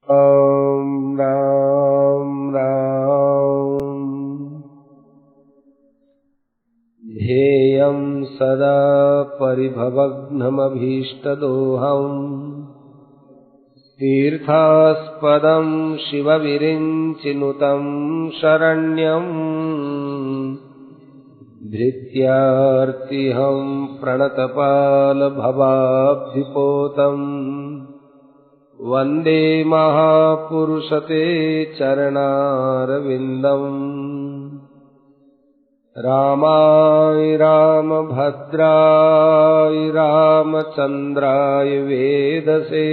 राम राम राम। ध्येयं सदा परिभवघ्नमभीष्टदोहम् तीर्थास्पदं शिवविरिञ्चिनुतं शरण्यम् धृत्यार्तिहं प्रणतपालभवाब्धिपोतम् वन्दे महापुरुषते चरणारविन्दम्। रामाय रामभद्राय रामचन्द्राय वेदसे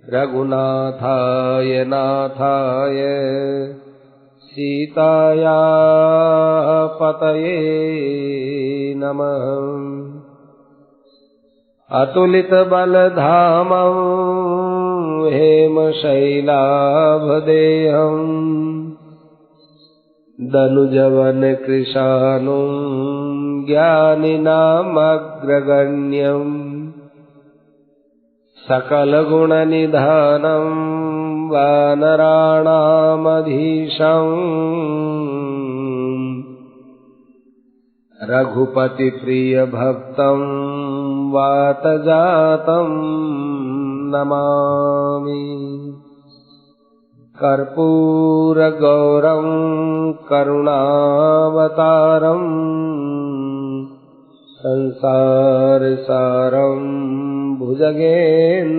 रघुनाथाय नाथाय सीताया पतये नमः। अतुलितबलधामं हेमशैलाभदेहम् दनुजवनकृशानुं ज्ञानिनामग्रगण्यम् सकलगुणनिधानं वानराणामधीशम् रघुपतिप्रियभक्तं वातजातं नमामि। कर्पूरगौरं करुणावतारं संसारसारं भुजगेन्द्रहारं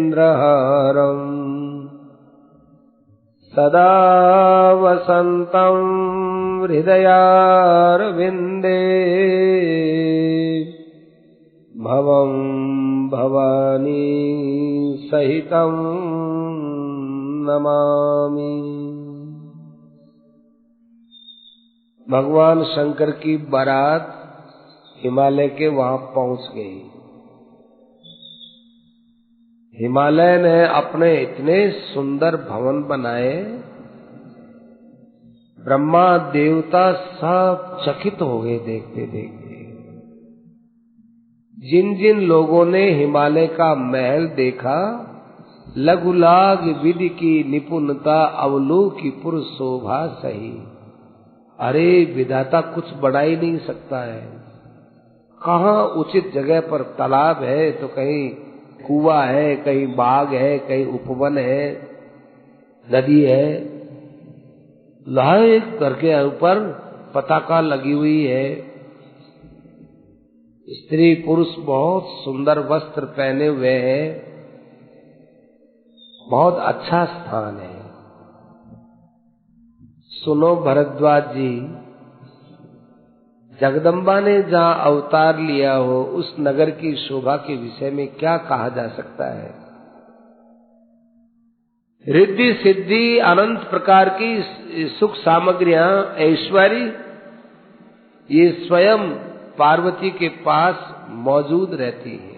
सदा वसन्तं हृदयारविन्दे भवं भवानी सहितं नमामि। भगवान शंकर की बारात हिमालय के वहां पहुंच गई। हिमालय ने अपने इतने सुंदर भवन बनाए, ब्रह्मा देवता सब चकित हो गए देखते देखते। जिन जिन लोगों ने हिमालय का महल देखा, लघुलाग विधि की निपुणता अवलोकी पुरुष शोभा सही। अरे विधाता कुछ बढ़ा ही नहीं सकता है। कहाँ उचित जगह पर तालाब है तो कहीं कुआं है, कहीं बाग है, कहीं उपवन है, नदी है। लाए घर के ऊपर पताका लगी हुई है। स्त्री पुरुष बहुत सुंदर वस्त्र पहने हुए हैं। बहुत अच्छा स्थान है। सुनो भरद्वाज जी, जगदम्बा ने जहाँ अवतार लिया हो उस नगर की शोभा के विषय में क्या कहा जा सकता है। रिद्धि सिद्धि अनंत प्रकार की सुख सामग्रियां, ऐश्वर्य, ये स्वयं पार्वती के पास मौजूद रहती है।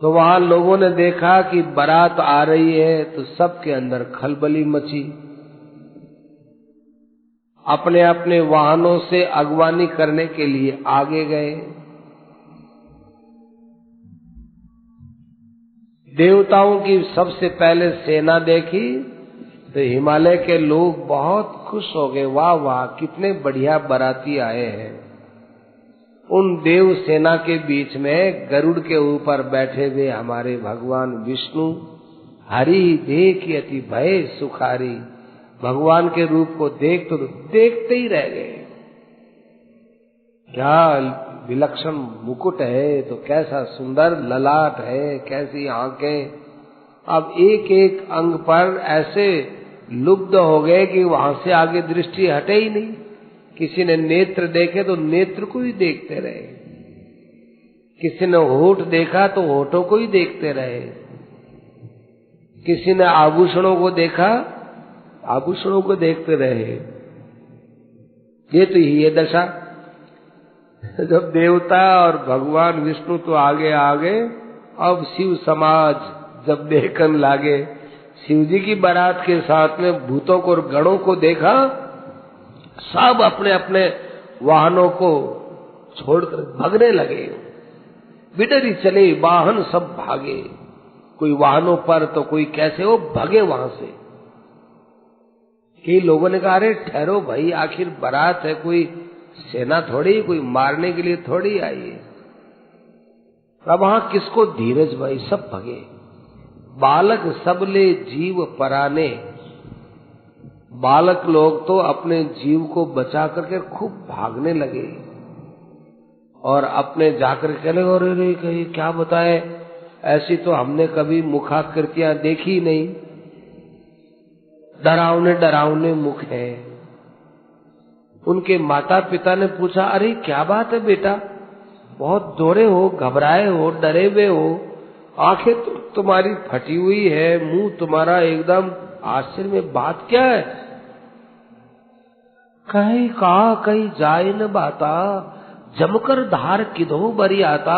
तो वहां लोगों ने देखा कि बारात आ रही है तो सबके अंदर खलबली मची। अपने अपने वाहनों से अगवानी करने के लिए आगे गए। देवताओं की सबसे पहले सेना देखी तो हिमालय के लोग बहुत खुश हो गए। वाह वाह, कितने बढ़िया बाराती आए हैं। उन देव सेना के बीच में गरुड़ के ऊपर बैठे हुए हमारे भगवान विष्णु, हरि देखि अति भय सुखारी, भगवान के रूप को देखते ही रह गए। क्या विलक्षण मुकुट है, तो कैसा सुंदर ललाट है, कैसी आंखें। अब एक एक अंग पर ऐसे लुब्ध हो गए कि वहां से आगे दृष्टि हटे ही नहीं। किसी ने नेत्र देखे तो नेत्र को ही देखते रहे, किसी ने होठ देखा तो होठों को ही देखते रहे, किसी ने आभूषणों को देखा, आभूषणों को देखते रहे। ये तो ये दशा। जब देवता और भगवान विष्णु तो आगे आगे, अब शिव समाज जब देखन लागे, शिव जी की बारात के साथ में भूतों को और गणों को देखा, सब अपने अपने वाहनों को छोड़कर भगने लगे। बिडरी चले वाहन सब भागे, कोई वाहनों पर तो कोई कैसे, वो भागे वहां से। कई लोगों ने कहा अरे ठहरो भाई, आखिर बारात है, कोई सेना थोड़ी, कोई मारने के लिए थोड़ी आई है। अब वहां किसको धीरज भाई, सब भगे। बालक सबले जीव पराने, बालक लोग तो अपने जीव को बचा करके खूब भागने लगे और अपने जाकर कहने लगे अरे कहीं क्या बताए, ऐसी तो हमने कभी मुखाकृतियां देखी नहीं, डरावने डरावने मुख है। उनके माता पिता ने पूछा अरे क्या बात है बेटा, बहुत दौड़े हो, घबराए हो, डरे हुए हो, आंखें तो तुम्हारी फटी हुई है, मुंह तुम्हारा एकदम आश्चर्य में, बात क्या है? कहीं कहा कहीं जाए न बाता, जमकर धार किधो बरी आता।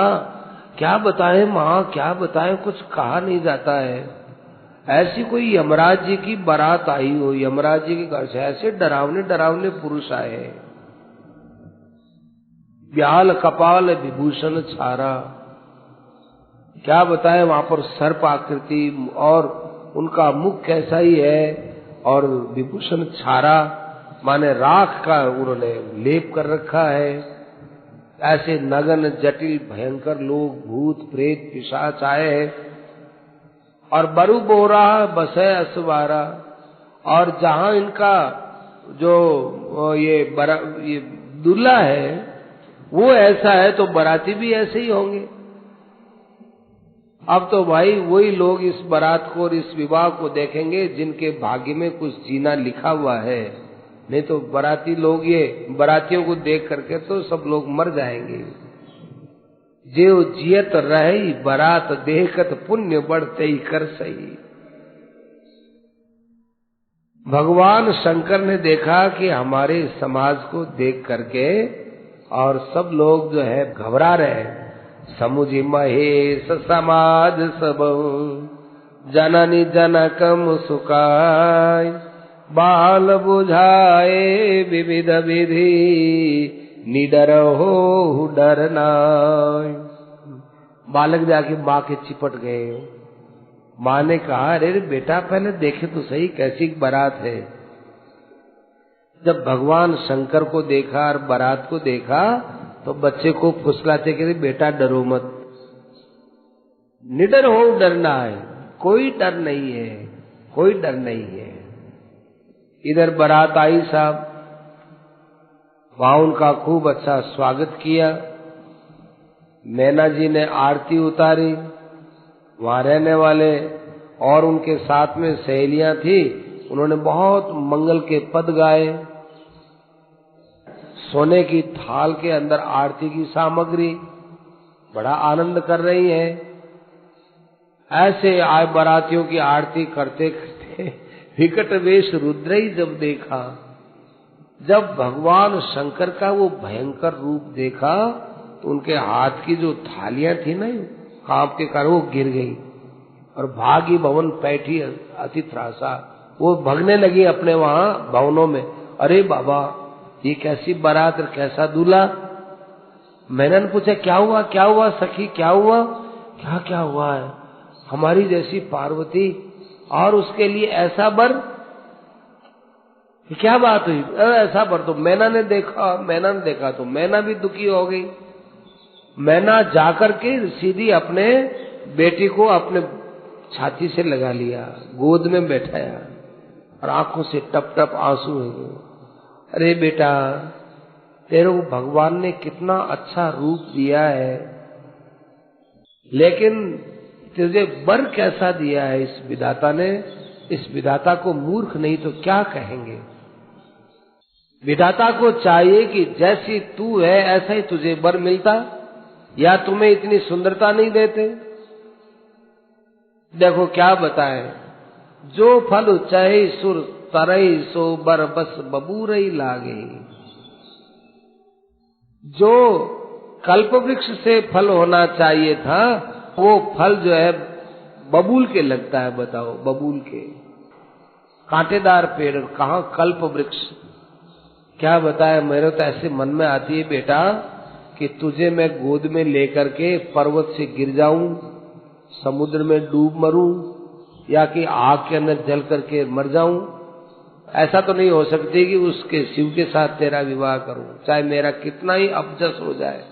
क्या बताएं माँ, क्या बताएं, कुछ कहा नहीं जाता है। ऐसी कोई यमराज जी की बारात आई हो, यमराज जी के घर से ऐसे डरावने डरावने पुरुष आए। ब्याल कपाल विभूषण छारा, क्या बताएं वहां पर सर्प आकृति और उनका मुख कैसा ही है, और विभूषण छारा माने राख का उन्होंने लेप कर रखा है। ऐसे नगन जटिल भयंकर लोग, भूत प्रेत पिशाच आए हैं। और बरु बोरा बसे असवारा, और जहां इनका जो ये दूल्हा है वो ऐसा है तो बाराती भी ऐसे ही होंगे। अब तो भाई वही लोग इस बारात को और इस विवाह को देखेंगे जिनके भाग्य में कुछ जीना लिखा हुआ है, नहीं तो बाराती लोग ये बारातियों को देख करके तो सब लोग मर जाएंगे। जेव जियत रही बारात देखत, पुण्य बढ़ते ही कर सही। भगवान शंकर ने देखा कि हमारे समाज को देख करके और सब लोग जो है घबरा रहे हैं। समुझि महेश समाज सब, जननी जनकम सुकाय, बाल बुझाए विविध विधि, निडर हो डरना। बालक जाके माँ के चिपट गए। माँ ने कहा अरे बेटा पहले देखे तो सही कैसी बारात है। जब भगवान शंकर को देखा और बारात को देखा तो बच्चे को फुसलाते कहते बेटा डरो मत, निडर हो डरना है, कोई डर नहीं है, कोई डर नहीं है। इधर बारात आई साहब, वहां उनका खूब अच्छा स्वागत किया। मैना जी ने आरती उतारी, वहां रहने वाले और उनके साथ में सहेलियां थी, उन्होंने बहुत मंगल के पद गाए। सोने की थाल के अंदर आरती की सामग्री, बड़ा आनंद कर रही है। ऐसे आए बारातियों की आरती करते करते विकट वेश रुद्र ही जब देखा, जब भगवान शंकर का वो भयंकर रूप देखा तो उनके हाथ की जो थालियां थी ना कांप के कारण वो गिर गई और भागी भवन पैठी अति त्रासा, वो भगने लगी अपने वहां भवनों में। अरे बाबा ये कैसी बारात और कैसा दूल्हा। मैंने पूछा क्या हुआ, क्या हुआ सखी, क्या हुआ? क्या क्या हुआ है? हमारी जैसी पार्वती और उसके लिए ऐसा बर, क्या बात हुई? ऐसा बर तो मैना ने देखा, मैना ने देखा तो मैना भी दुखी हो गई। मैना जाकर के सीधी अपने बेटी को अपने छाती से लगा लिया, गोद में बैठाया और आंखों से टप टप आंसू है। अरे बेटा तेरे को भगवान ने कितना अच्छा रूप दिया है, लेकिन तुझे बर कैसा दिया है इस विधाता ने। इस विधाता को मूर्ख नहीं तो क्या कहेंगे। विधाता को चाहिए कि जैसी तू है ऐसा ही तुझे बर मिलता, या तुम्हें इतनी सुंदरता नहीं देते। देखो क्या बताएं, जो फल चाहे सुर तरई सो बर बस बबूरई लागे। जो कल्प वृक्ष से फल होना चाहिए था वो फल जो है बबूल के लगता है। बताओ, बबूल के कांटेदार पेड़, कहाँ कल्प वृक्ष। क्या बताए, मेरे तो ऐसे मन में आती है बेटा कि तुझे मैं गोद में लेकर के पर्वत से गिर जाऊं, समुद्र में डूब मरूं, या कि आग के अंदर जल करके मर जाऊं? ऐसा तो नहीं हो सकती कि उसके शिव के साथ तेरा विवाह करूं, चाहे मेरा कितना ही अपजस हो जाए,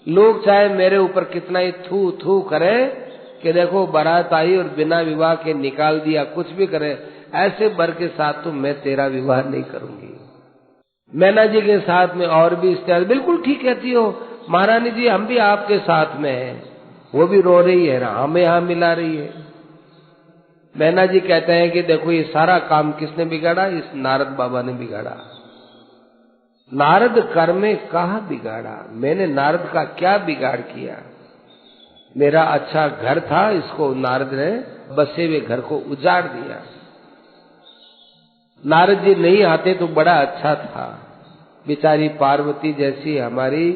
लोग चाहे मेरे ऊपर कितना ही थू थू करें कि देखो बारात आई और बिना विवाह के निकाल दिया, कुछ भी करे, ऐसे वर के साथ तो मैं तेरा विवाह नहीं करूंगी। मैना जी के साथ में और भी स्त्रियां, बिल्कुल ठीक कहती हो महारानी जी, हम भी आपके साथ में हैं। वो भी रो रही है, हमें यहां मिला रही है। मैना जी कहते हैं कि देखो ये सारा काम किसने बिगाड़ा? इस नारद बाबा ने बिगाड़ा। नारद कर में कहा बिगाड़ा? मैंने नारद का क्या बिगाड़ किया? मेरा अच्छा घर था, इसको नारद ने बसे हुए घर को उजाड़ दिया। नारद जी नहीं आते तो बड़ा अच्छा था। बेचारी पार्वती जैसी हमारी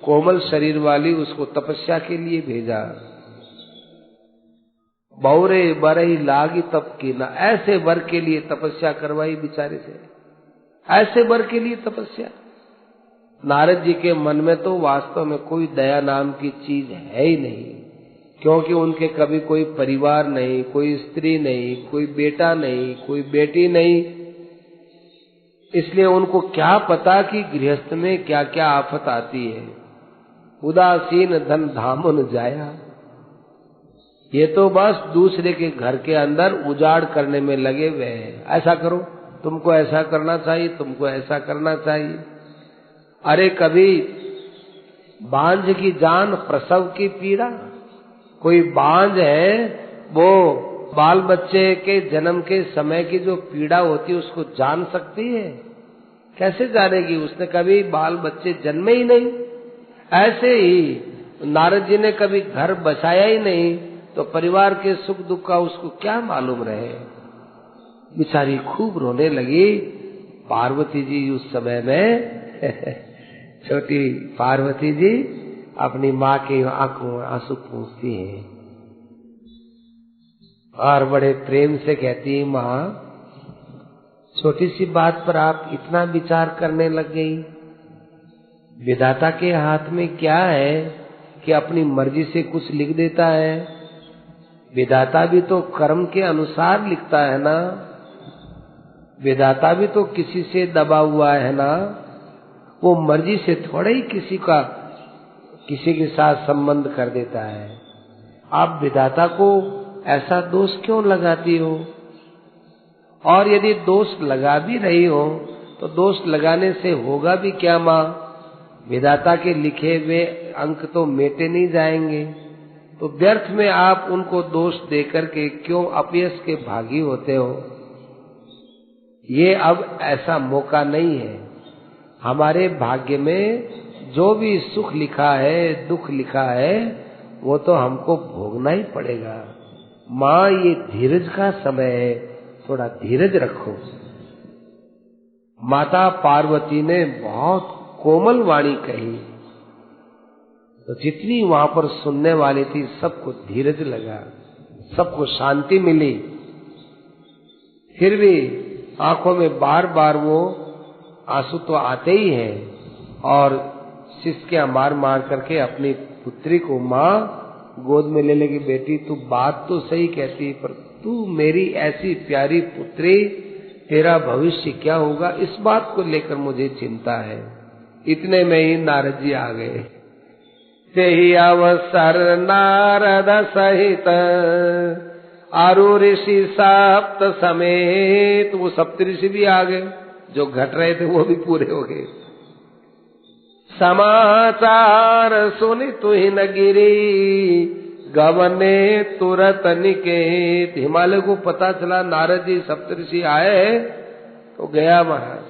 कोमल शरीर वाली, उसको तपस्या के लिए भेजा। बौरे बरही लागी तप की ना, ऐसे वर के लिए तपस्या करवाई बेचारे से, ऐसे वर के लिए तपस्या। नारद जी के मन में तो वास्तव में कोई दया नाम की चीज है ही नहीं, क्योंकि उनके कभी कोई परिवार नहीं, कोई स्त्री नहीं, कोई बेटा नहीं, कोई बेटी नहीं। इसलिए उनको क्या पता कि गृहस्थ में क्या क्या आफत आती है। उदासीन धन धामुन जाया, ये तो बस दूसरे के घर के अंदर उजाड़ करने में लगे हुए हैं। ऐसा करो, तुमको ऐसा करना चाहिए, तुमको ऐसा करना चाहिए। अरे कभी बांझ की जान प्रसव की पीड़ा, कोई बांझ है वो बाल बच्चे के जन्म के समय की जो पीड़ा होती है उसको जान सकती है? कैसे जानेगी? उसने कभी बाल बच्चे जन्मे ही नहीं। ऐसे ही नारद जी ने कभी घर बसाया ही नहीं, तो परिवार के सुख दुख का उसको क्या मालूम रहे। बेचारी खूब रोने लगी। पार्वती जी उस समय में छोटी पार्वती जी अपनी माँ की आंखों में आंसू पूछती है और बड़े प्रेम से कहती है, माँ छोटी सी बात पर आप इतना विचार करने लग गई। विधाता के हाथ में क्या है कि अपनी मर्जी से कुछ लिख देता है? विधाता भी तो कर्म के अनुसार लिखता है ना, विधाता भी तो किसी से दबा हुआ है ना, वो मर्जी से थोड़ा ही किसी के साथ संबंध कर देता है। आप विधाता को ऐसा दोष क्यों लगाती हो? और यदि दोष लगा भी रही हो तो दोष लगाने से होगा भी क्या माँ? विधाता के लिखे हुए अंक तो मेटे नहीं जाएंगे, तो व्यर्थ में आप उनको दोष देकर के क्यों अपयश के भागी होते हो? ये अब ऐसा मौका नहीं है। हमारे भाग्य में जो भी सुख लिखा है, दुख लिखा है, वो तो हमको भोगना ही पड़ेगा। माँ ये धीरज का समय है, थोड़ा धीरज रखो। माता पार्वती ने बहुत कोमल वाणी कही, तो जितनी वहां पर सुनने वाली थी सबको धीरज लगा, सबको शांति मिली। फिर भी आंखों में बार बार वो आंसू तो आते ही हैं, और सिसकियां मार मार करके अपनी पुत्री को माँ गोद में ले लेगी। बेटी तू बात तो सही कहती, पर तू मेरी ऐसी प्यारी पुत्री, तेरा भविष्य क्या होगा, इस बात को लेकर मुझे चिंता है। इतने में ही नारद जी आ गए। ते ही अवसर नारद सहित आरु ऋषि सप्त समेत, वो सप्त ऋषि भी आ गए, जो घट रहे थे वो भी पूरे हो गए। समाचार सुनि तुहिन गिरी गवने तुरत निकेत। हिमालय को पता चला नारद जी सप्तऋषि आए, तो गया महाराज,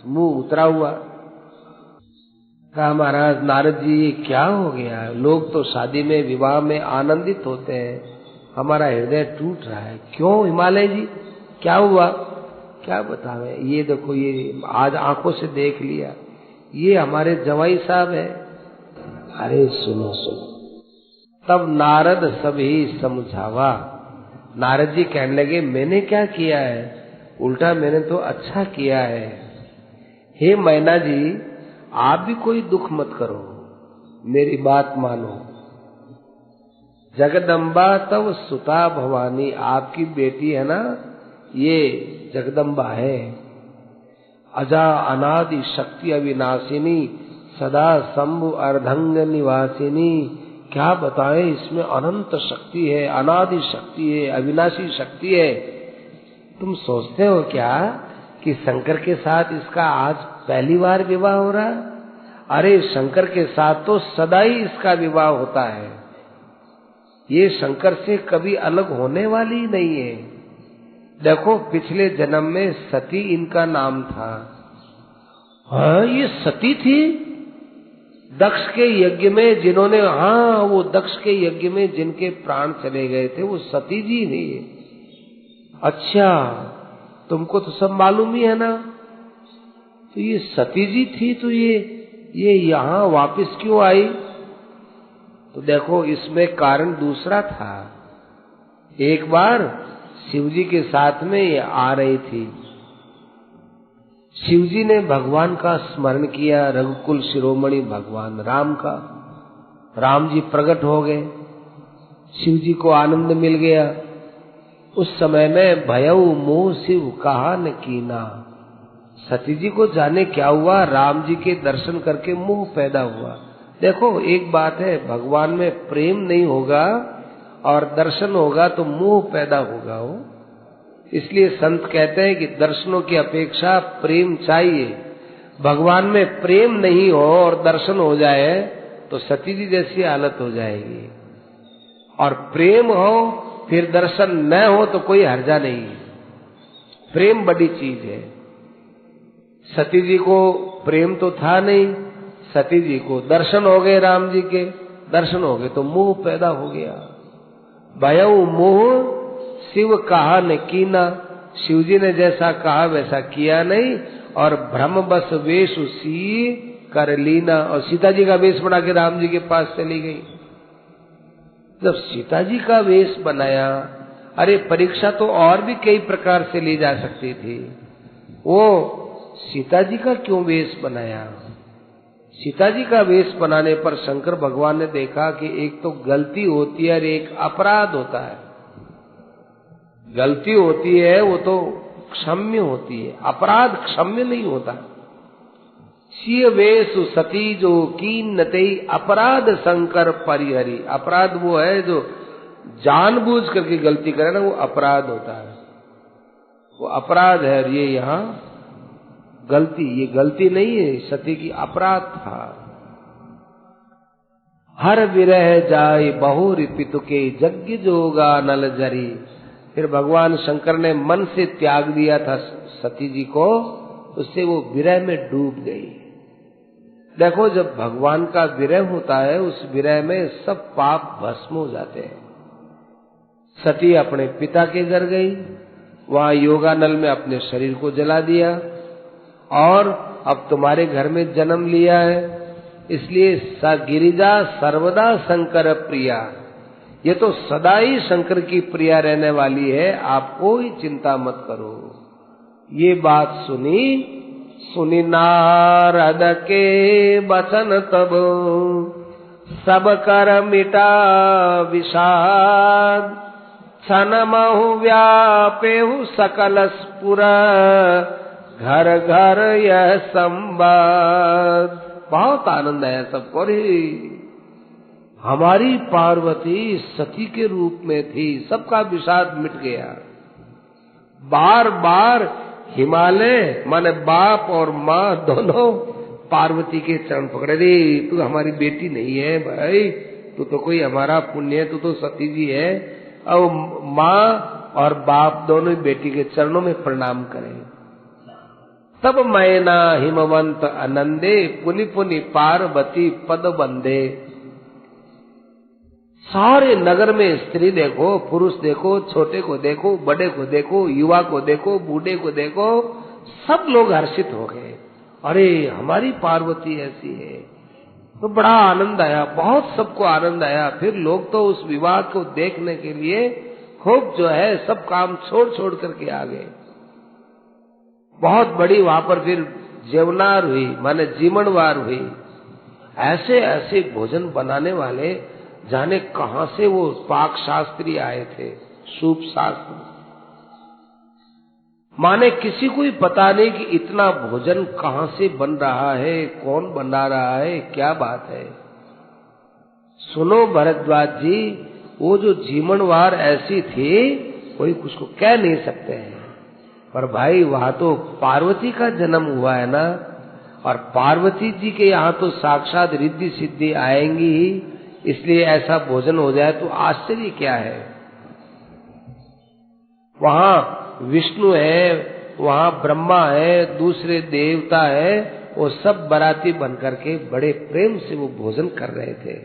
मुंह उतरा हुआ। कहा महाराज नारद जी ये क्या हो गया? लोग तो शादी में विवाह में आनंदित होते हैं, हमारा हृदय टूट रहा है। क्यों हिमालय जी, क्या हुआ? क्या बतावे? ये देखो, ये आज आंखों से देख लिया, ये हमारे जवाई साहब है। अरे सुनो सुनो। तब नारद सभी समझावा। नारद जी कहने लगे मैंने क्या किया है, उल्टा मैंने तो अच्छा किया है। हे मैना जी, आप भी कोई दुख मत करो, मेरी बात मानो। जगदम्बा तव सुता भवानी, आपकी बेटी है ना, ये जगदम्बा है। अजा अनादि शक्ति अविनाशिनी, सदा शंभु अर्धंग निवासिनी। क्या बताएं, इसमें अनंत शक्ति है, अनादि शक्ति है, अविनाशी शक्ति है। तुम सोचते हो क्या कि शंकर के साथ इसका आज पहली बार विवाह हो रहा? अरे शंकर के साथ तो सदा ही इसका विवाह होता है। ये शंकर से कभी अलग होने वाली ही नहीं है। देखो पिछले जन्म में सती इनका नाम था। हाँ, ये सती थी दक्ष के यज्ञ में, जिन्होंने, हाँ, वो दक्ष के यज्ञ में जिनके प्राण चले गए थे, वो सती जी नहीं। अच्छा, तुमको तो सब मालूम ही है ना। तो ये सती जी थी, तो ये यहाँ वापस क्यों आई? तो देखो इसमें कारण दूसरा था। एक बार शिवजी के साथ में ये आ रही थी। शिवजी ने भगवान का स्मरण किया, रघुकुल शिरोमणि भगवान राम का। राम जी प्रकट हो गए, शिवजी को आनंद मिल गया। उस समय में भयउ मोह शिव कहा न कीना। सती जी को जाने क्या हुआ, राम जी के दर्शन करके मोह पैदा हुआ। देखो एक बात है, भगवान में प्रेम नहीं होगा और दर्शन होगा तो मोह पैदा होगा। हो इसलिए संत कहते हैं कि दर्शनों की अपेक्षा प्रेम चाहिए। भगवान में प्रेम नहीं हो और दर्शन हो जाए तो सती जी जैसी हालत हो जाएगी। और प्रेम हो फिर दर्शन न हो तो कोई हर्जा नहीं। प्रेम बड़ी चीज है। सती जी को प्रेम तो था नहीं, सती जी को दर्शन हो गए, राम जी के दर्शन हो गए तो मोह पैदा हो गया। भयउ मोह शिव कहा न कीना। शिव जी ने जैसा कहा वैसा किया नहीं और भ्रम बस वेश उसी कर लीना। और सीता जी का वेश बना के राम जी के पास चली गई। जब सीता जी का वेश बनाया, अरे परीक्षा तो और भी कई प्रकार से ली जा सकती थी, वो सीता जी का क्यों वेश बनाया? सीता जी का वेश बनाने पर शंकर भगवान ने देखा कि एक तो गलती होती है और एक अपराध होता है। गलती होती है वो तो क्षम्य होती है, अपराध क्षम्य नहीं होता। सिय वेशु सती जो कीन नतई अपराध शंकर परिहरी। अपराध वो है जो जानबूझ करके गलती करे ना, वो अपराध होता है, वो अपराध है। ये यहाँ गलती, ये गलती नहीं है, सती की अपराध था। हर विरह जाय बहुरी पितु के यज्ञ जोगा नल जरी। फिर भगवान शंकर ने मन से त्याग दिया था सती जी को, उससे वो विरह में डूब गई। देखो जब भगवान का विरह होता है, उस विरह में सब पाप भस्म हो जाते हैं। सती अपने पिता के घर गई, वहां योगानल में अपने शरीर को जला दिया और अब तुम्हारे घर में जन्म लिया है, इसलिए स गिरिजा सर्वदा शंकर प्रिया। ये तो सदा ही शंकर की प्रिया रहने वाली है, आप कोई चिंता मत करो। ये बात सुनी नारद के बचन तब सब कर मिटा विषाद। छन महु व्यापेहु सकल स्पुर घर घर यह संवाद। बहुत आनंद आया सबको। रे हमारी पार्वती सती के रूप में थी, सबका विषाद मिट गया। बार बार हिमालय माने बाप और माँ दोनों पार्वती के चरण पकड़े। रे तू हमारी बेटी नहीं है भाई, तू तो कोई हमारा पुण्य है, तू तो सती जी है। और माँ और बाप दोनों ही बेटी के चरणों में प्रणाम करें। तब मैना हिमवंत आनंदे पुनि पुनि पार्वती पद बंदे। सारे नगर में स्त्री देखो, पुरुष देखो, छोटे को देखो, बड़े को देखो, युवा को देखो, बूढ़े को देखो, सब लोग हर्षित हो गए। अरे हमारी पार्वती ऐसी है। तो बड़ा आनंद आया, बहुत सबको आनंद आया। फिर लोग तो उस विवाह को देखने के लिए खूब जो है सब काम छोड़ छोड़ करके आ गए। बहुत बड़ी वहां पर फिर जेवनार हुई, माने जीमणवार हुई। ऐसे ऐसे भोजन बनाने वाले, जाने कहां से वो पाक शास्त्री आए थे, सूप शास्त्री। माने किसी को ही पता नहीं कि इतना भोजन कहां से बन रहा है, कौन बना रहा है, क्या बात है। सुनो भरद्वाज जी, वो जो जीवनवार ऐसी थी, कोई कुछ को कह नहीं सकते हैं। पर भाई वहां तो पार्वती का जन्म हुआ है ना, और पार्वती जी के यहाँ तो साक्षात रिद्धि सिद्धि आएंगी ही, इसलिए ऐसा भोजन हो जाए तो आश्चर्य क्या है। वहां विष्णु है, वहां ब्रह्मा है, दूसरे देवता है, वो सब बाराती बनकर के बड़े प्रेम से वो भोजन कर रहे थे,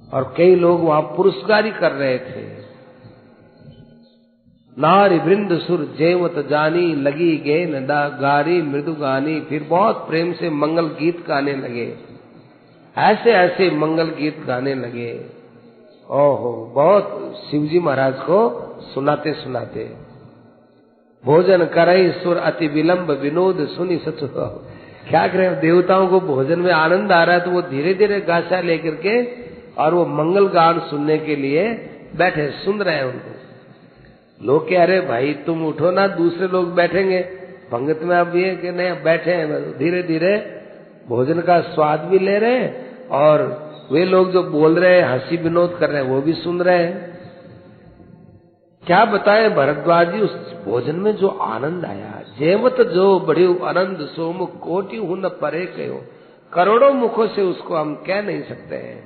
और कई लोग वहां पुरस्कारी कर रहे थे। नारी वृंद सुर जेवत जानी, लगी गे नदा गारी मृदु गानी। फिर बहुत प्रेम से मंगल गीत गाने लगे, ऐसे ऐसे मंगल गीत गाने लगे। ओहो, बहुत शिवजी महाराज को सुनाते सुनाते। भोजन करई सुर अति विलंब विनोद सुनी सचु। क्या करें, देवताओं को भोजन में आनंद आ रहा है तो वो धीरे धीरे गाछा लेकर के और वो मंगल गान सुनने के लिए बैठे, सुन रहे हैं उनको। लोग कह रहे भाई तुम उठो ना, दूसरे लोग बैठेंगे। पंगत में अब ये कि नहीं, बैठे हैं, धीरे धीरे भोजन का स्वाद भी ले रहे हैं, और वे लोग जो बोल रहे हैं, हंसी विनोद कर रहे हैं, वो भी सुन रहे हैं। क्या बताए भरद्वाज जी, उस भोजन में जो आनंद आया, जेवत जो बड़ी आनंद सोम कोटि हूं न परे कहो। करोड़ों मुखों से उसको हम कह नहीं सकते हैं।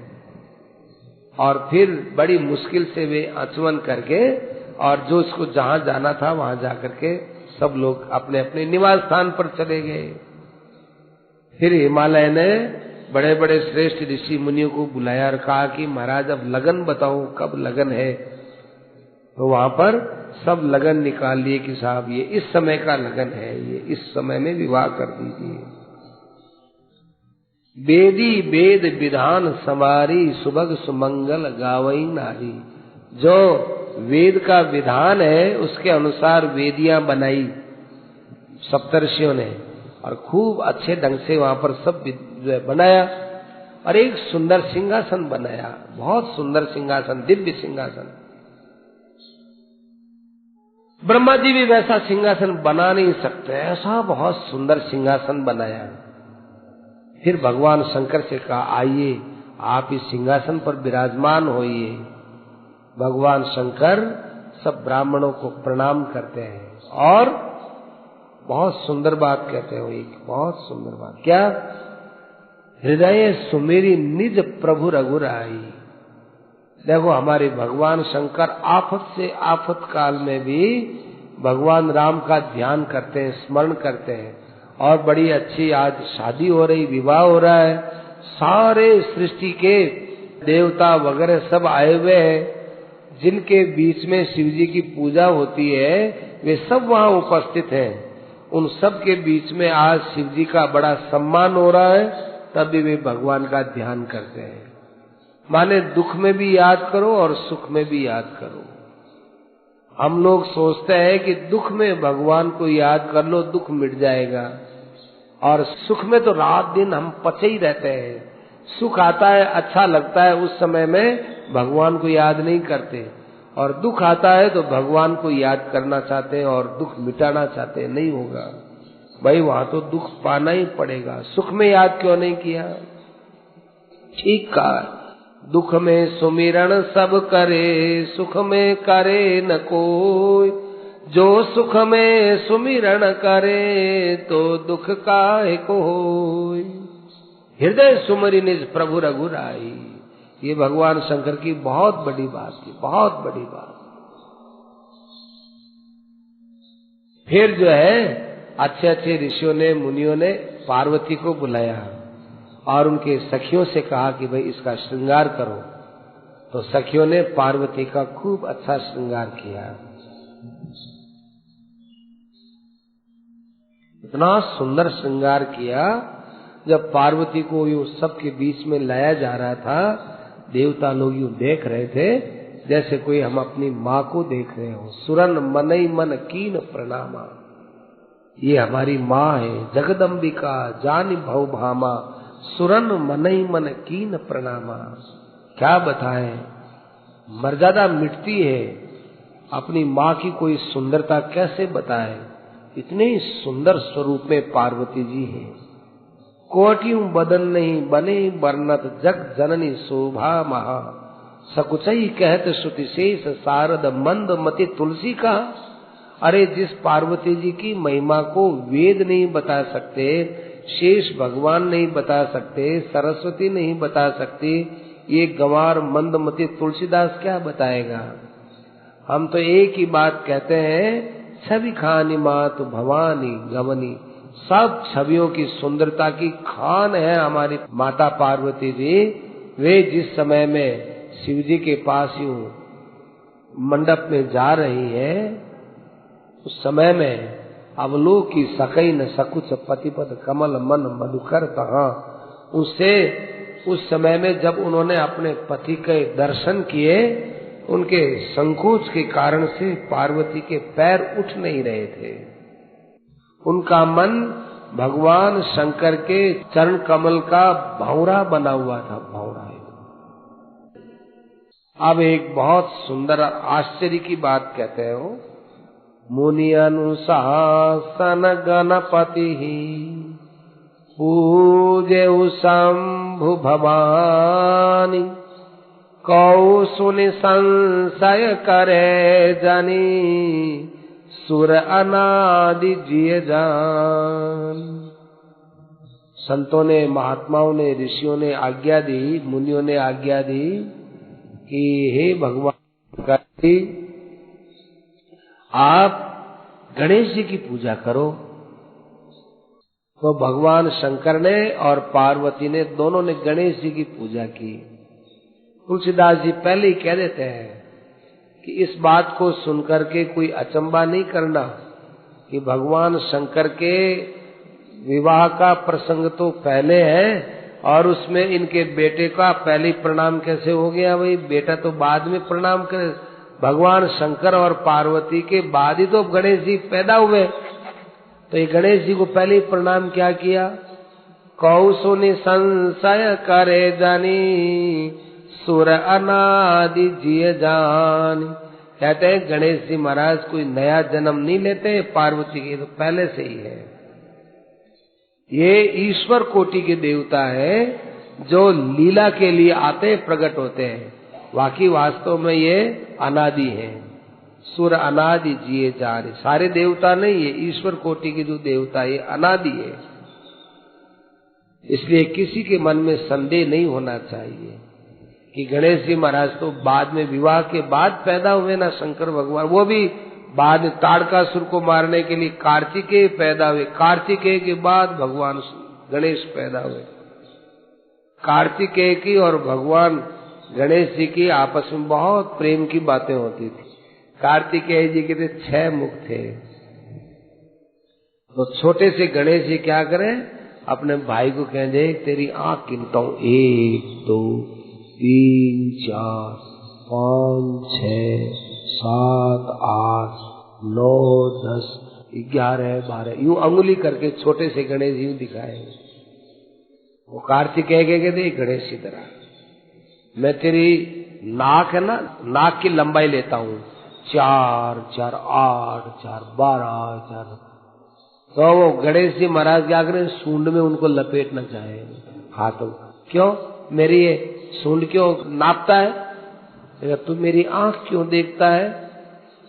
और फिर बड़ी मुश्किल से वे आचमन करके, और जो इसको जहां जाना था वहां जाकर के सब लोग अपने अपने निवास स्थान पर चले गए। फिर हिमालय ने बड़े बड़े श्रेष्ठ ऋषि मुनियों को बुलाया और कहा कि महाराज अब लगन बताओ, कब लगन है। तो वहां पर सब लगन निकाल लिए कि साहब ये इस समय का लगन है, ये इस समय में विवाह कर दीजिए। वेदी वेद विधान समारी, सुभग सुमंगल गावई नारी। जो वेद का विधान है उसके अनुसार वेदियां बनाई सप्तर्षियों ने, और खूब अच्छे ढंग से वहां पर सब बनाया, और एक सुंदर सिंहासन बनाया, बहुत सुंदर सिंहासन, दिव्य सिंहासन। ब्रह्मा जी भी वैसा सिंहासन बना नहीं सकते, ऐसा बहुत सुंदर सिंहासन बनाया। फिर भगवान शंकर से कहा आइए आप इस सिंहासन पर विराजमान होइए। भगवान शंकर सब ब्राह्मणों को प्रणाम करते हैं और बहुत सुंदर बात कहते हैं, एक बहुत सुंदर बात। क्या? हृदय सुमेरी निज प्रभु रघुराई। देखो हमारे भगवान शंकर आफत से आफत काल में भी भगवान राम का ध्यान करते हैं, स्मरण करते हैं, और बड़ी अच्छी आज शादी हो रही, विवाह हो रहा है, सारे सृष्टि के देवता वगैरह सब आए हुए हैं, जिनके बीच में शिव जी की पूजा होती है वे सब वहां उपस्थित हैं। उन सब के बीच में आज शिव जी का बड़ा सम्मान हो रहा है, तब भी वे भगवान का ध्यान करते हैं। माने दुख में भी याद करो और सुख में भी याद करो। हम लोग सोचते हैं कि दुख में भगवान को याद कर लो, दुख मिट जाएगा, और सुख में तो रात दिन हम पचे ही रहते हैं। सुख आता है, अच्छा लगता है, उस समय में भगवान को याद नहीं करते, और दुख आता है तो भगवान को याद करना चाहते हैं और दुख मिटाना चाहते हैं। नहीं होगा भाई, वहां तो दुख पाना ही पड़ेगा। सुख में याद क्यों नहीं किया? ठीक कहा, दुख में सुमिरन सब करे, सुख में करे न कोई। जो सुख में सुमिरन करे, तो दुख काहे को होय। हृदय सुमरि निज प्रभु रघुराई। ये भगवान शंकर की बहुत बड़ी बात थी, बहुत बड़ी बात। फिर जो है अच्छे अच्छे ऋषियों ने, मुनियों ने पार्वती को बुलाया और उनके सखियों से कहा कि भाई इसका श्रृंगार करो। तो सखियों ने पार्वती का खूब अच्छा श्रृंगार किया। इतना सुंदर श्रृंगार किया, जब पार्वती को यूं सबके बीच में लाया जा रहा था, देवता लोग यूं देख रहे थे जैसे कोई हम अपनी माँ को देख रहे हो। सुरन मनई मन कीन प्रणामा। ये हमारी माँ है, जगदम्बिका जानी भव भामा, सुरन मनई मन कीन प्रणामा। क्या बताएं, मर्यादा मिटती है। अपनी माँ की कोई सुंदरता कैसे बताए, इतने सुंदर स्वरूप में पार्वती जी है। कोटियों बदन नहीं बने बरनत जग जननी शोभा महा। सकुचई कहत श्रुति शेष शारद मंद मति तुलसी का। अरे जिस पार्वती जी की महिमा को वेद नहीं बता सकते, शेष भगवान नहीं बता सकते, सरस्वती नहीं बता सकती, ये गंवार मंदमती तुलसीदास क्या बताएगा। हम तो एक ही बात कहते हैं, छवि खानी मात भवानी गवनी। सब छवियों की सुंदरता की खान है हमारी माता पार्वती जी। वे जिस समय में शिव जी के पास यूं मंडप में जा रही है, उस समय में अवलोकी सकई न सकुच पतिपद कमल मन मधुकर तहाँ। उससे उस समय में जब उन्होंने अपने पति के दर्शन किए, उनके संकोच के कारण से पार्वती के पैर उठ नहीं रहे थे। उनका मन भगवान शंकर के चरण कमल का भौरा बना हुआ था, भौरा। अब एक बहुत सुंदर आश्चर्य की बात कहते हो, मुनि अनुशासन गणपति पूजे शंभु भवानी। कौसुनि संशय करे जनी सुर अनादि जिय जान। संतों ने, महात्माओं ने, ऋषियों ने आज्ञा दी, मुनियों ने आज्ञा दी कि हे भगवान, आप गणेश जी की पूजा करो। तो भगवान शंकर ने और पार्वती ने, दोनों ने गणेश जी की पूजा की। तुलसीदास जी पहले ही कह देते हैं कि इस बात को सुनकर के कोई अचंबा नहीं करना कि भगवान शंकर के विवाह का प्रसंग तो पहले है और उसमें इनके बेटे का पहले प्रणाम कैसे हो गया। भाई बेटा तो बाद में प्रणाम करे, भगवान शंकर और पार्वती के बाद ही तो गणेश जी पैदा हुए, तो ये गणेश जी को पहले ही प्रणाम क्या किया। कौसुनि संशय करे जानी सुर अनादि जिय जान। कहते हैं गणेश जी महाराज कोई नया जन्म नहीं लेते, पार्वती के तो पहले से ही है। ये ईश्वर कोटि के देवता है जो लीला के लिए आते प्रकट होते हैं। बाकी वास्तव में ये अनादि है। सुर अनादि जिए जान, सारे देवता नहीं, ये ईश्वर कोटि के जो देवता ये अनादि है। इसलिए किसी के मन में संदेह नहीं होना चाहिए कि गणेश जी महाराज तो बाद में, विवाह के बाद पैदा हुए ना शंकर भगवान, वो भी बाद में ताड़कासुर को मारने के लिए कार्तिकेय पैदा हुए। कार्तिकेय के बाद भगवान गणेश पैदा हुए। कार्तिकेय की और भगवान गणेश जी की आपस में बहुत प्रेम की बातें होती थी। कार्तिकेय जी के 6 मुख थे, तो छोटे से गणेश जी क्या करें, अपने भाई को कहें, देख तेरी आंख गिनता हूं, 1 2 3 4 5 6 7 8 9 10 11 12 यूं अंगुली करके छोटे से गणेश जी दिखाए। वो कार्तिकेय के देख गणेश की तरह, मैं तेरी नाक है ना, नाक की लंबाई लेता हूँ 4 4 8 4 12 4। तो वो गणेश जी महाराज क्या करें, सूंड में उनको लपेटना चाहे हाथों। क्यों मेरी ये सूंड क्यों नापता है, तू मेरी आंख क्यों देखता है,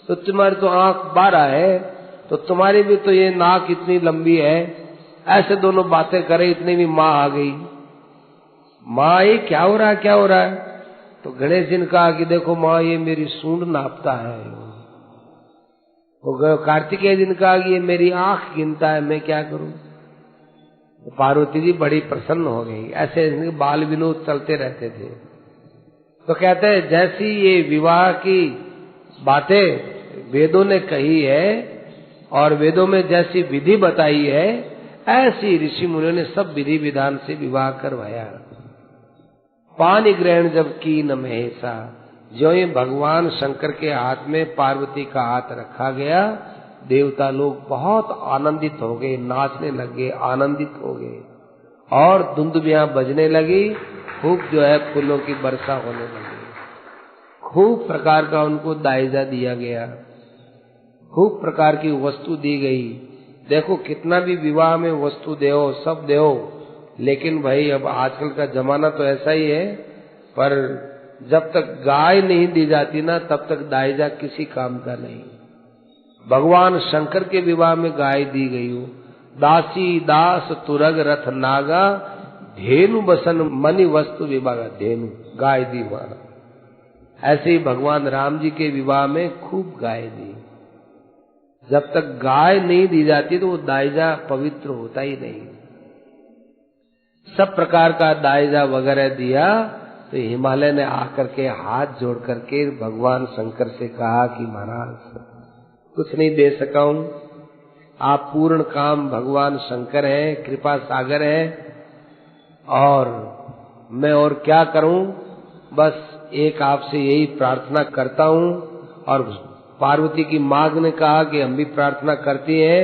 तो तुम्हारी तो आंख 12 है, तो तुम्हारी भी तो ये नाक इतनी लंबी है। ऐसे दोनों बातें करे, इतने भी माँ आ गई। माँ ये क्या हो रहा है, क्या हो रहा है। तो गणेश जी ने कहा कि देखो माँ, ये मेरी सूंड नापता है। तो कार्तिकेय जी ने कहा कि ये मेरी आंख गिनता है, मैं क्या करूं। तो पार्वती जी बड़ी प्रसन्न हो गई। ऐसे बाल विनोद चलते रहते थे। तो कहते हैं जैसी ये विवाह की बातें वेदों ने कही है और वेदों में जैसी विधि बताई है, ऐसी ऋषि मुनियों ने सब विधि विधान से विवाह करवाया। पानी ग्रहण जब की न महेशा, जो ही भगवान शंकर के हाथ में पार्वती का हाथ रखा गया, देवता लोग बहुत आनंदित हो गए, नाचने लगे, आनंदित हो गए। और दुंदुभियां बजने लगी, खूब जो है फूलों की वर्षा होने लगी। खूब प्रकार का उनको दायजा दिया गया, खूब प्रकार की वस्तु दी गई। देखो कितना भी विवाह में वस्तु देओ, सब देओ, लेकिन भाई अब आजकल का जमाना तो ऐसा ही है, पर जब तक गाय नहीं दी जाती ना तब तक दायजा किसी काम का नहीं। भगवान शंकर के विवाह में गाय दी गई हो, दासी दास तुरग रथ नागा, धेनु बसन मणि वस्तु विभागा, धेनु गाय दी वहां। ऐसे ही भगवान राम जी के विवाह में खूब गाय दी। जब तक गाय नहीं दी जाती तो वो दायजा पवित्र होता ही नहीं। सब प्रकार का दायजा वगैरह दिया तो हिमालय ने आकर के हाथ जोड़ करके भगवान शंकर से कहा कि महाराज कुछ नहीं दे सका हूं, आप पूर्ण काम भगवान शंकर हैं, कृपा सागर है, और मैं और क्या करूं, बस एक आपसे यही प्रार्थना करता हूं। और पार्वती की माँ ने कहा कि हम भी प्रार्थना करती हैं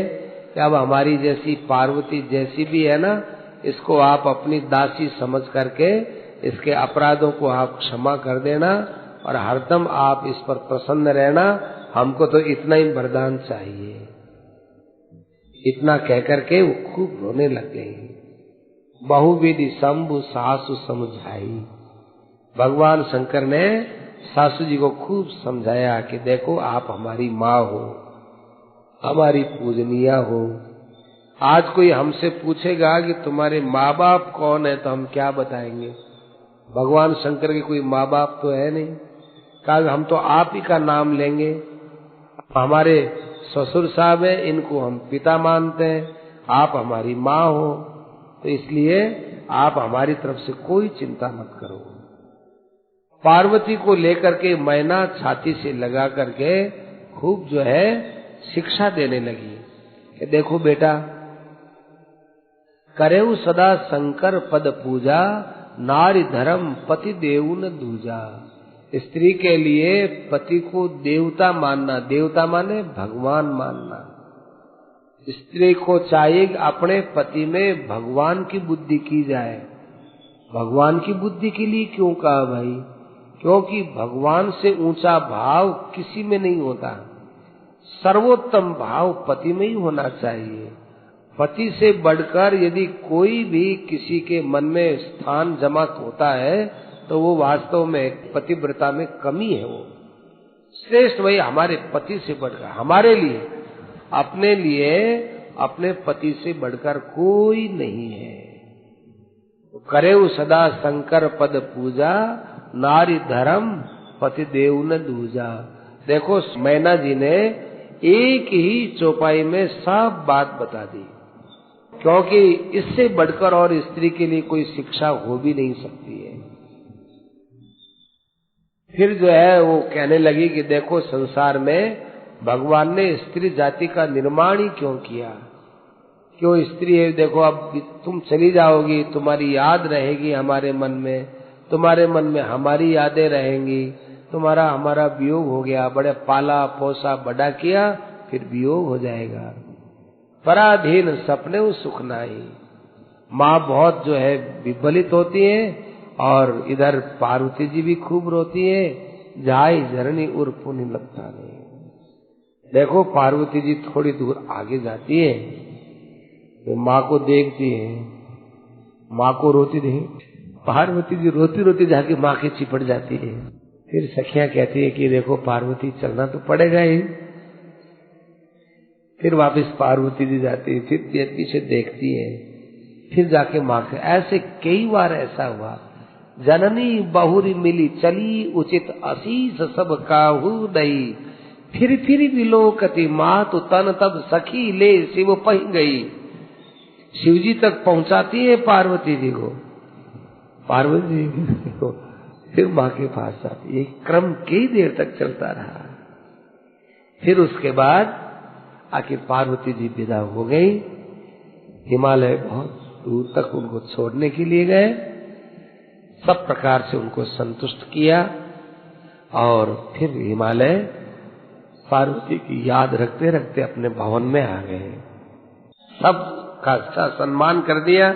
कि अब हमारी जैसी पार्वती जैसी भी है ना, इसको आप अपनी दासी समझ करके इसके अपराधों को आप क्षमा कर देना और हरदम आप इस पर प्रसन्न रहना, हमको तो इतना ही वरदान चाहिए। इतना कहकर के वो खूब रोने लग गई। बहुविधि शंभु सासु समझाई। भगवान शंकर ने सासू जी को खूब समझाया कि देखो आप हमारी माँ हो, हमारी पूजनीय हो। आज कोई हमसे पूछेगा कि तुम्हारे माँ बाप कौन है तो हम क्या बताएंगे? भगवान शंकर के कोई माँ बाप तो है नहीं, कहा हम तो आप ही का नाम लेंगे। हमारे ससुर साहब है, इनको हम पिता मानते हैं, आप हमारी माँ हो, तो इसलिए आप हमारी तरफ से कोई चिंता मत करो। पार्वती को लेकर के मैना छाती से लगा करके खूब जो है शिक्षा देने लगी कि देखो बेटा, करेऊ सदा शंकर पद पूजा, नारी धर्म पति देव न दूजा। स्त्री के लिए पति को देवता मानना, देवता माने भगवान मानना। स्त्री को चाहिए अपने पति में भगवान की बुद्धि की जाए। भगवान की बुद्धि के लिए क्यों कहा भाई? क्योंकि भगवान से ऊंचा भाव किसी में नहीं होता। सर्वोत्तम भाव पति में ही होना चाहिए। पति से बढ़कर यदि कोई भी किसी के मन में स्थान जमा होता है तो वो वास्तव में पतिव्रता में कमी है। वो श्रेष्ठ वही हमारे पति से बढ़कर, हमारे लिए, अपने लिए अपने पति से बढ़कर कोई नहीं है। करेऊ सदा शंकर पद पूजा, नारी धर्म पति देव न दूजा। देखो मैना जी ने एक ही चौपाई में सब बात बता दी, क्योंकि इससे बढ़कर और स्त्री के लिए कोई शिक्षा हो भी नहीं सकती है। फिर जो है वो कहने लगी कि देखो संसार में भगवान ने स्त्री जाति का निर्माण ही क्यों किया? क्यों स्त्री है? देखो अब तुम चली जाओगी, तुम्हारी याद रहेगी हमारे मन में, तुम्हारे मन में हमारी यादें रहेंगी। तुम्हारा हमारा वियोग हो गया, बड़े पाला पोसा बड़ा किया, फिर वियोग हो जाएगा। पराधीन सपने सुख नाई। माँ बहुत जो है विफलित होती है और इधर पार्वती जी भी खूब रोती है। जाई झरनी उर पुनि लगता नहीं। देखो पार्वती जी थोड़ी दूर आगे जाती है तो माँ को देखती है, माँ को रोती देख पार्वती जी रोती रोती जाके माँ के चिपट जाती है। फिर सखियां कहती है कि देखो पार्वती चलना तो पड़ेगा ही। फिर वापस पार्वती जी जाती है, फिर पीछे देखती है, फिर जाके माँ के। ऐसे कई बार ऐसा हुआ। जननी बहुरी मिली चली, उचित असीस सब काहू दई, फिर विलोकती माँ तो तन तब सखी ले शिव पह गई। शिव जी तक पहुंचाती है पार्वती जी को, पार्वती जी को फिर माँ के पास जाती। ये क्रम कई देर तक चलता रहा। फिर उसके बाद आखिर पार्वती जी विदा हो गई। हिमालय बहुत दूर तक उनको छोड़ने के लिए गए, सब प्रकार से उनको संतुष्ट किया और फिर हिमालय पार्वती की याद रखते रखते अपने भवन में आ गए। सब का अच्छा सम्मान कर दिया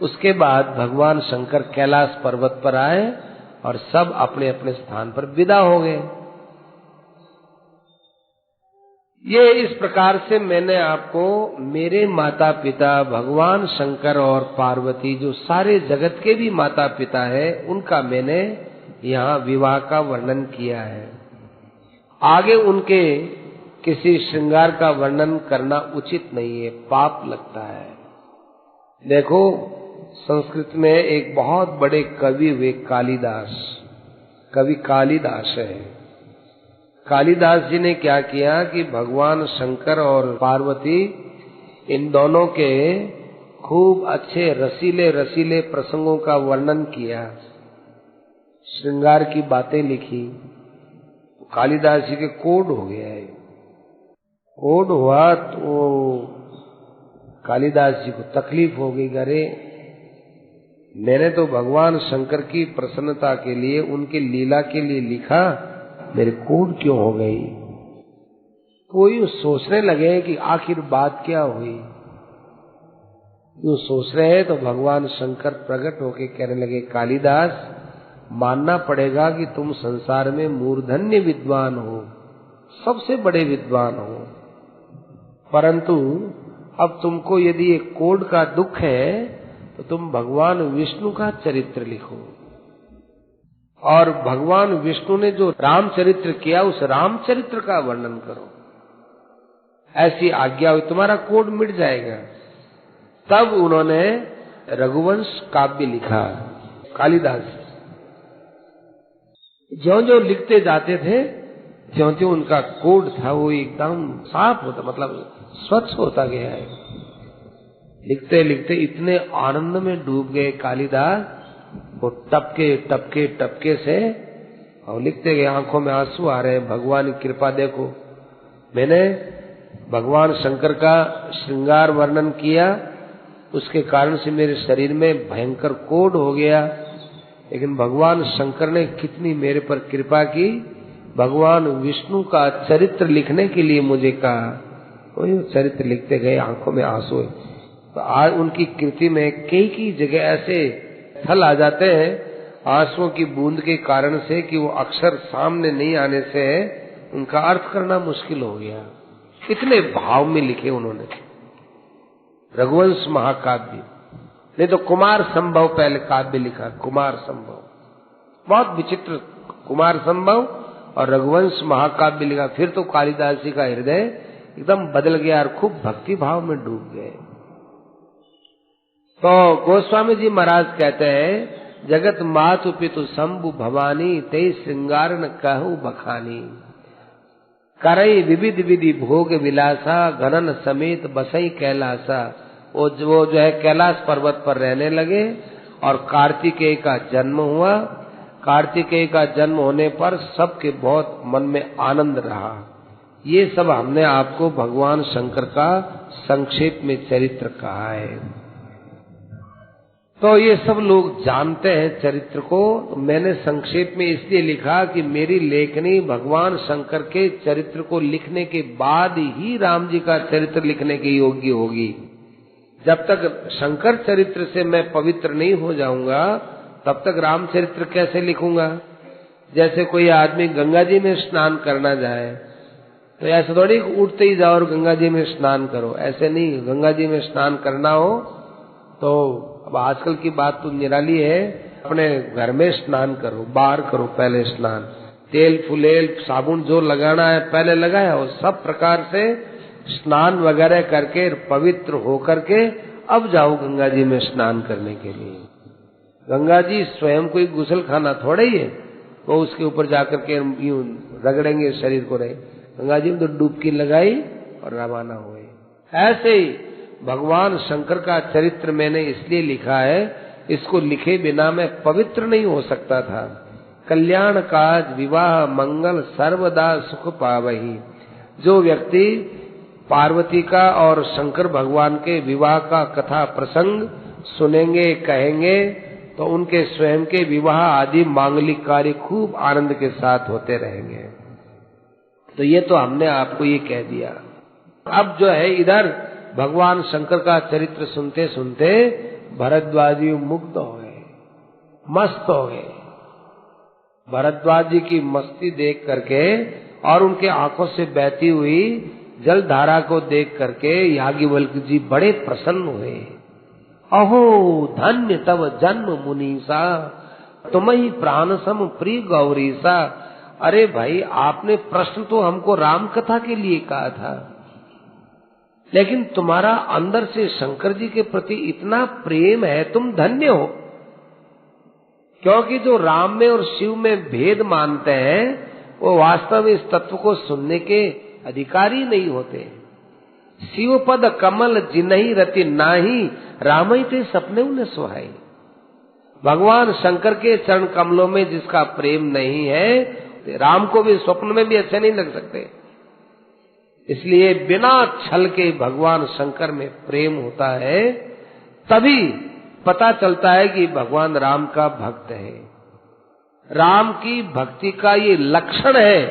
उसके बाद भगवान शंकर कैलाश पर्वत पर आए और सब अपने अपने स्थान पर विदा हो गए। ये इस प्रकार से मैंने आपको मेरे माता पिता भगवान शंकर और पार्वती, जो सारे जगत के भी माता पिता है, उनका मैंने यहाँ विवाह का वर्णन किया है। आगे उनके किसी श्रृंगार का वर्णन करना उचित नहीं है, पाप लगता है। देखो, संस्कृत में एक बहुत बड़े कवि हुए कालिदास, कवि कालिदास है। कालिदास जी ने क्या किया कि भगवान शंकर और पार्वती इन दोनों के खूब अच्छे रसीले रसीले प्रसंगों का वर्णन किया, श्रृंगार की बातें लिखी। कालिदास जी के कोड हो गया है। कोड हुआ तो कालिदास जी को तकलीफ हो गई, अरे मैंने तो भगवान शंकर की प्रसन्नता के लिए, उनके लीला के लिए लिखा, मेरे कोड क्यों हो गई। कोई सोचने लगे कि आखिर बात क्या हुई। यूं सोच रहे हैं तो भगवान शंकर प्रकट होके कहने लगे, कालिदास, मानना पड़ेगा कि तुम संसार में मूर्धन्य विद्वान हो, सबसे बड़े विद्वान हो, परंतु अब तुमको यदि एक कोड का दुख है तो तुम भगवान विष्णु का चरित्र लिखो, और भगवान विष्णु ने जो रामचरित्र किया उस रामचरित्र का वर्णन करो। ऐसी आज्ञा हुई, तुम्हारा कोड मिट जाएगा। तब उन्होंने रघुवंश काव्य लिखा। कालिदास ज्यों-ज्यों लिखते जाते थे, त्यों-त्यों उनका कोड था वो एकदम साफ होता, मतलब स्वच्छ होता गया है। लिखते लिखते इतने आनंद में डूब गए कालिदास, वो टपके टपके टपके से और लिखते गए, आंखों में आंसू आ रहे हैं। भगवान की कृपा देखो, मैंने भगवान शंकर का श्रृंगार वर्णन किया, उसके कारण से मेरे शरीर में भयंकर कोढ़ हो गया, लेकिन भगवान शंकर ने कितनी मेरे पर कृपा की। भगवान विष्णु का चरित्र लिखने के लिए मुझे कहा, वही चरित्र लिखते गए, आंखों में आंसू। तो आज उनकी कृति में कई जगह ऐसे स्थल आ जाते हैं आंसुओं की बूंद के कारण से कि वो अक्षर सामने नहीं आने से उनका अर्थ करना मुश्किल हो गया। इतने भाव में लिखे उन्होंने रघुवंश महाकाव्य। नहीं तो कुमार संभव पहले काव्य लिखा, कुमार संभव, बहुत विचित्र कुमार संभव और रघुवंश महाकाव्य लिखा। फिर तो कालिदास जी का हृदय एकदम बदल गया और खूब भक्ति भाव में डूब गए। तो गोस्वामी जी महाराज कहते हैं, जगत मातु पितु शंभु भवानी ते श्रृंगार न कहु बखानी, करई विविध विधि भोग विलासा घनन समेत बसई कैलासा। वो जो है कैलाश पर्वत पर रहने लगे और कार्तिकेय का जन्म हुआ। कार्तिकेय का जन्म होने पर सबके बहुत मन में आनंद रहा। ये सब हमने आपको भगवान शंकर का संक्षेप में चरित्र कहा है, तो ये सब लोग जानते हैं चरित्र को। मैंने संक्षेप में इसलिए लिखा कि मेरी लेखनी भगवान शंकर के चरित्र को लिखने के बाद ही राम जी का चरित्र लिखने के योग्य होगी। जब तक शंकर चरित्र से मैं पवित्र नहीं हो जाऊंगा तब तक रामचरित्र कैसे लिखूंगा। जैसे कोई आदमी गंगा जी में स्नान करना जाए तो ऐसे थोड़ी उठते ही जाओ और गंगा जी में स्नान करो, ऐसे नहीं। गंगा जी में स्नान करना हो तो अब आजकल की बात तो निराली है, अपने घर में स्नान करो, बाहर करो पहले स्नान, तेल फुलेल साबुन जो लगाना है पहले लगाया, और सब प्रकार से स्नान वगैरह करके पवित्र होकर के अब जाओ गंगा जी में स्नान करने के लिए। गंगा जी स्वयं कोई गुसल खाना थोड़ा ही है, वो उसके ऊपर जाकर के यूं रगड़ेंगे शरीर को, रहे गंगा जी में तो डुबकी लगाई और रवाना हुए। ऐसे ही भगवान शंकर का चरित्र मैंने इसलिए लिखा है, इसको लिखे बिना मैं पवित्र नहीं हो सकता था। कल्याण काज विवाह मंगल सर्वदा सुख पावही। जो व्यक्ति पार्वती का और शंकर भगवान के विवाह का कथा प्रसंग सुनेंगे कहेंगे तो उनके स्वयं के विवाह आदि मांगलिक कार्य खूब आनंद के साथ होते रहेंगे। तो ये तो हमने आपको ये कह दिया। अब जो है इधर भगवान शंकर का चरित्र सुनते सुनते भरद्वाज जी मुग्ध हो गए, मस्त हो गए। भरद्वाज जी की मस्ती देख करके और उनके आंखों से बहती हुई जल धारा को देख करके याज्ञवल्क्य जी बड़े प्रसन्न हुए। अहो धन्य तव जन्म मुनीसा, तुम्हीं प्राण सम प्रिय गौरीसा। अरे भाई, आपने प्रश्न तो हमको राम कथा के लिए कहा था, लेकिन तुम्हारा अंदर से शंकर जी के प्रति इतना प्रेम है, तुम धन्य हो। क्योंकि जो राम में और शिव में भेद मानते हैं वो वास्तव में इस तत्व को सुनने के अधिकारी नहीं होते। शिव पद कमल जिनहि रति नाही, राम ही ते सपने उन्हें सुहाई। भगवान शंकर के चरण कमलों में जिसका प्रेम नहीं है, राम को भी स्वप्न में भी अच्छे नहीं लग सकते। इसलिए बिना छल के भगवान शंकर में प्रेम होता है, तभी पता चलता है कि भगवान राम का भक्त है। राम की भक्ति का ये लक्षण है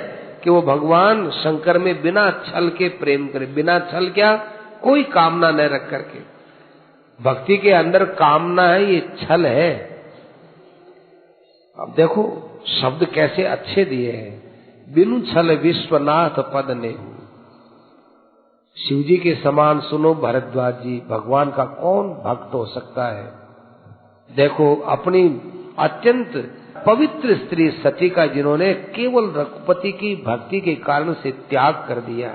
कि वो भगवान शंकर में बिना छल के प्रेम करे। बिना छल क्या? कोई कामना न रख करके। भक्ति के अंदर कामना है, ये छल है। अब देखो शब्द कैसे अच्छे दिए हैं। बिनु छल विश्वनाथ पद ने। शिव जी के समान सुनो भरद्वाज जी, भगवान का कौन भक्त हो सकता है। देखो अपनी अत्यंत पवित्र स्त्री सती का जिन्होंने केवल रघुपति की भक्ति के कारण से त्याग कर दिया।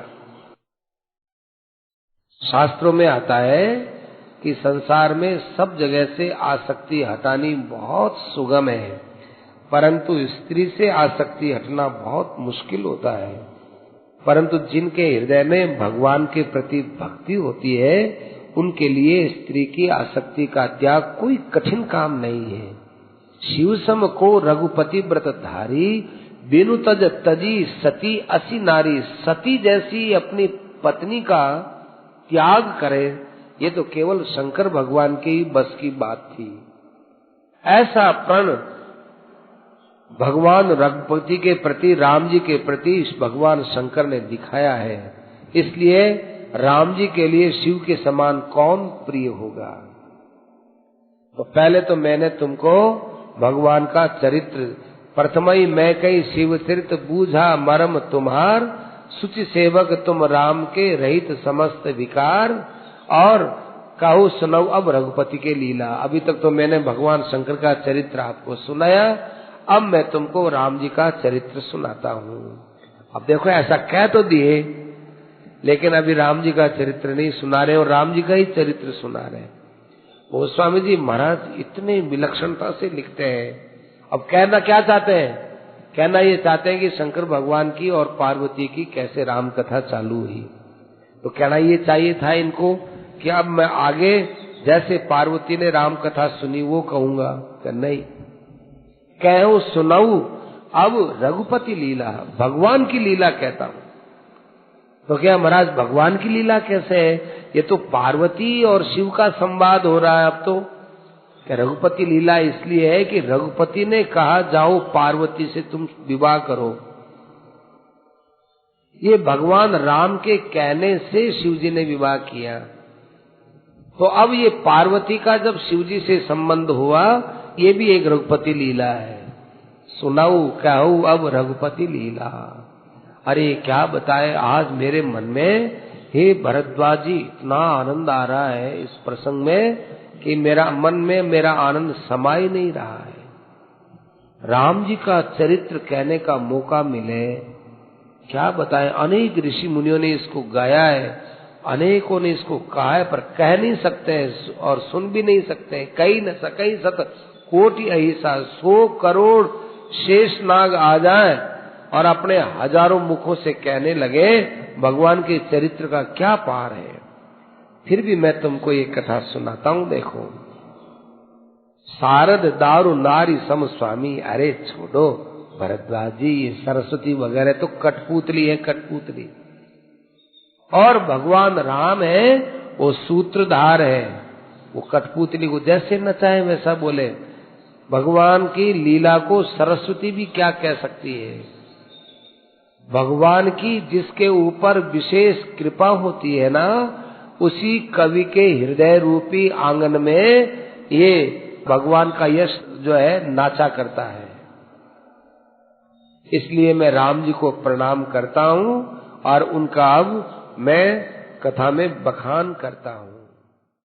शास्त्रों में आता है कि संसार में सब जगह से आसक्ति हटानी बहुत सुगम है, परंतु स्त्री से आसक्ति हटना बहुत मुश्किल होता है। परंतु जिनके हृदय में भगवान के प्रति भक्ति होती है, उनके लिए स्त्री की आसक्ति का त्याग कोई कठिन काम नहीं है। शिव सम को रघुपति व्रत धारी, बिनु तज तजी सती असी नारी। सती जैसी अपनी पत्नी का त्याग करे, ये तो केवल शंकर भगवान के ही बस की बात थी। ऐसा प्रण भगवान रघुपति के प्रति, राम जी के प्रति भगवान शंकर ने दिखाया है। इसलिए राम जी के लिए शिव के समान कौन प्रिय होगा। तो पहले तो मैंने तुमको भगवान का चरित्र, प्रथमई मैं कई शिव चरित्र बूझा मर्म तुम्हार, सुचि सेवक तुम राम के रहित समस्त विकार, और कहूँ सुनाऊ अब रघुपति के लीला। अभी तक तो मैंने भगवान शंकर का चरित्र आपको सुनाया, अब मैं तुमको राम जी का चरित्र सुनाता हूँ। अब देखो ऐसा कह तो दिए, लेकिन अभी राम जी का चरित्र नहीं सुना रहे और राम जी का ही चरित्र सुना रहे। गोस्वामी जी महाराज इतने विलक्षणता से लिखते हैं। अब कहना क्या चाहते हैं? कहना ये चाहते हैं कि शंकर भगवान की और पार्वती की कैसे राम कथा चालू हुई। तो कहना ये चाहिए था इनको कि अब मैं आगे जैसे पार्वती ने राम कथा सुनी वो कहूंगा। नहीं, कहूं सुनाऊ अब रघुपति लीला, भगवान की लीला कहता हूं। तो क्या महाराज भगवान की लीला कैसे है? ये तो पार्वती और शिव का संवाद हो रहा है। अब तो क्या रघुपति लीला इसलिए है कि रघुपति ने कहा जाओ पार्वती से तुम विवाह करो। ये भगवान राम के कहने से शिव जी ने विवाह किया। तो अब ये पार्वती का जब शिव जी से संबंध हुआ, ये भी एक रघुपति लीला है। सुनाऊ कहूँ अब रघुपति लीला। अरे क्या बताए, आज मेरे मन में हे भरद्वाज जी इतना आनंद आ रहा है इस प्रसंग में कि मेरा मन में मेरा आनंद समा ही नहीं रहा है। राम जी का चरित्र कहने का मौका मिले, क्या बताएं। अनेक ऋषि मुनियों ने इसको गाया है, अनेकों ने इसको कहा है, पर कह नहीं सकते और सुन भी नहीं सकते। कई न सकई सत कोटि अहिसा, 100 करोड़ शेष नाग आ जाए और अपने हजारों मुखों से कहने लगे भगवान के चरित्र का क्या पार है। फिर भी मैं तुमको ये कथा सुनाता हूं। देखो, शारद दारू नारी सम स्वामी। अरे छोड़ो भरद्वाज जी, ये सरस्वती वगैरह तो कठपुतली है, कठपुतली। और भगवान राम है वो सूत्रधार है, वो कठपुतली को जैसे नचाए वैसा बोले। भगवान की लीला को सरस्वती भी क्या कह सकती है। भगवान की जिसके ऊपर विशेष कृपा होती है ना, उसी कवि के हृदय रूपी आंगन में ये भगवान का यश जो है नाचा करता है। इसलिए मैं राम जी को प्रणाम करता हूँ और उनका अब मैं कथा में बखान करता हूँ।